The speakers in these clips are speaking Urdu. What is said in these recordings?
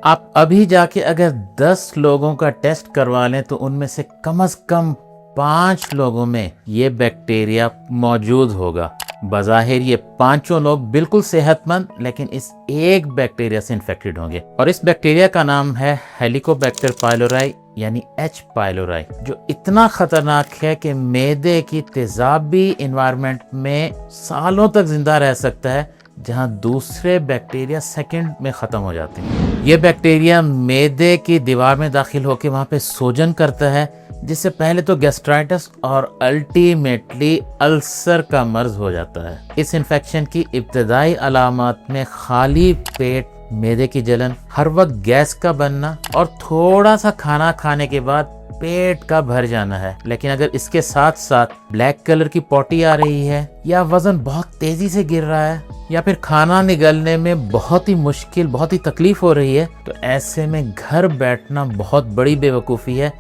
آپ ابھی جا کے اگر 10 لوگوں کا ٹیسٹ کروا لیں تو ان میں سے کم از کم 5 لوگوں میں یہ بیکٹیریا موجود ہوگا۔ بظاہر یہ 5 لوگ بالکل صحت مند، لیکن اس ایک بیکٹیریا سے انفیکٹڈ ہوں گے، اور اس بیکٹیریا کا نام ہے ہیلیکوبیکٹر پائلورائی یعنی ایچ پائلورائی، جو اتنا خطرناک ہے کہ معدے کی تیزابی انوائرمنٹ میں سالوں تک زندہ رہ سکتا ہے، جہاں دوسرے بیکٹیریا سیکنڈ میں ختم ہو جاتے ہیں۔ یہ بیکٹیریا معدے کی دیوار میں داخل ہو کے وہاں پہ سوجن کرتا ہے، جس سے پہلے تو گیسٹرائٹس اور الٹیمیٹلی السر کا مرض ہو جاتا ہے۔ اس انفیکشن کی ابتدائی علامات میں خالی پیٹ، معدے کی جلن، ہر وقت گیس کا بننا اور تھوڑا سا کھانا کھانے کے بعد پیٹ کا بھر جانا ہے۔ لیکن اگر اس کے ساتھ ساتھ بلیک کلر کی پوٹی آ رہی ہے، یا وزن بہت تیزی سے گر رہا ہے، یا پھر کھانا نگلنے میں بہت ہی مشکل، بہت ہی تکلیف ہو رہی ہے، تو ایسے میں گھر بیٹھنا بہت بڑی بے وقوفی ہے۔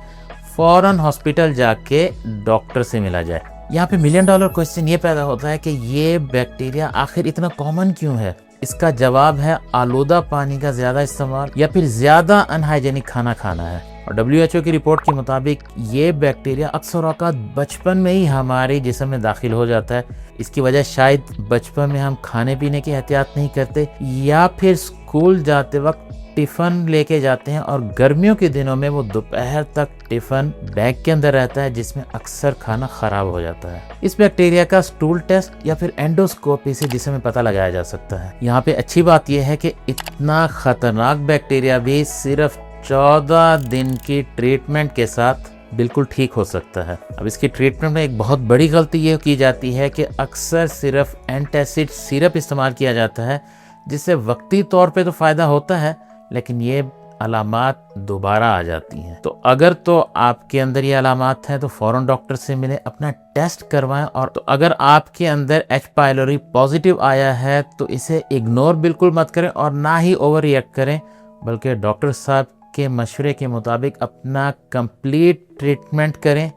فوراً ہاسپٹل جا کے ڈاکٹر سے ملا جائے۔ یہاں پہ $1 ملین کوسچن یہ پیدا ہوتا ہے کہ یہ بیکٹیریا آخر اتنا کامن کیوں ہے؟ اس کا جواب ہے آلودہ پانی کا زیادہ استعمال یا پھر زیادہ ان ہائیجینک کھانا کھانا ہے۔ اور WHO کی رپورٹ کے مطابق یہ بیکٹیریا اکثر اوقات بچپن میں ہی ہمارے جسم میں داخل ہو جاتا ہے۔ اس کی وجہ شاید بچپن میں ہم کھانے پینے کی احتیاط نہیں کرتے، یا پھر اسکول جاتے وقت ٹفن لے کے جاتے ہیں، اور گرمیوں کے دنوں میں وہ دوپہر تک ٹفن بیگ کے اندر رہتا ہے، جس میں اکثر کھانا خراب ہو جاتا ہے۔ اس بیکٹیریا کا سٹول ٹیسٹ یا پھر اینڈوسکوپی سے جسم میں پتہ لگایا جا سکتا ہے۔ یہاں پہ اچھی بات یہ ہے کہ اتنا خطرناک بیکٹیریا بھی صرف 14 دن کی ٹریٹمنٹ کے ساتھ بالکل ٹھیک ہو سکتا ہے۔ اب اس کی ٹریٹمنٹ میں ایک بہت بڑی غلطی یہ کی جاتی ہے کہ اکثر صرف اینٹاسڈ سیرپ استعمال کیا جاتا ہے، جس سے وقتی طور پہ تو فائدہ ہوتا ہے، لیکن یہ علامات دوبارہ آ جاتی ہیں۔ تو اگر تو آپ کے اندر یہ علامات ہیں تو فوراً ڈاکٹر سے ملیں، اپنا ٹیسٹ کروائیں، اور تو اگر آپ کے اندر ایچ پائلوری پازیٹیو آیا ہے تو اسے اگنور بالکل مت کریں اور نہ ہی اوور ریئیکٹ کریں، بلکہ ڈاکٹر صاحب کے مشورے کے مطابق اپنا کمپلیٹ ٹریٹمنٹ کریں،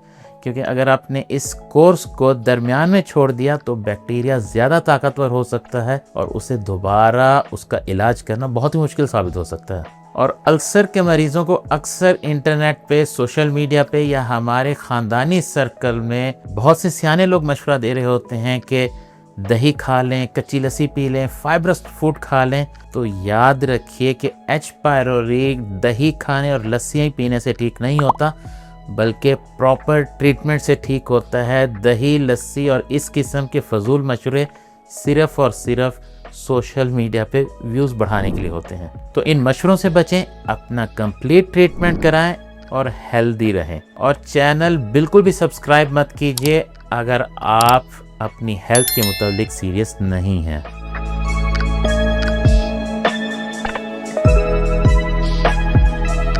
کیونکہ اگر آپ نے اس کورس کو درمیان میں چھوڑ دیا تو بیکٹیریا زیادہ طاقتور ہو سکتا ہے، اور اسے دوبارہ اس کا علاج کرنا بہت ہی مشکل ثابت ہو سکتا ہے۔ اور السر کے مریضوں کو اکثر انٹرنیٹ پہ، سوشل میڈیا پہ یا ہمارے خاندانی سرکل میں بہت سے سیانے لوگ مشورہ دے رہے ہوتے ہیں کہ دہی کھا لیں، کچی لسی پی لیں، فائبرس فوڈ کھا لیں۔ تو یاد رکھیے کہ ایچ پائلوری دہی کھانے اور لسیاں پینے سے ٹھیک نہیں ہوتا، بلکہ پراپر ٹریٹمنٹ سے ٹھیک ہوتا ہے۔ دہی، لسی اور اس قسم کے فضول مشورے صرف اور صرف سوشل میڈیا پہ ویوز بڑھانے کے لیے ہوتے ہیں۔ تو ان مشوروں سے بچیں، اپنا کمپلیٹ ٹریٹمنٹ کرائیں اور ہیلدی رہیں۔ اور چینل بالکل بھی سبسکرائب مت کیجیے اگر آپ اپنی ہیلتھ کے متعلق سیریس نہیں ہیں۔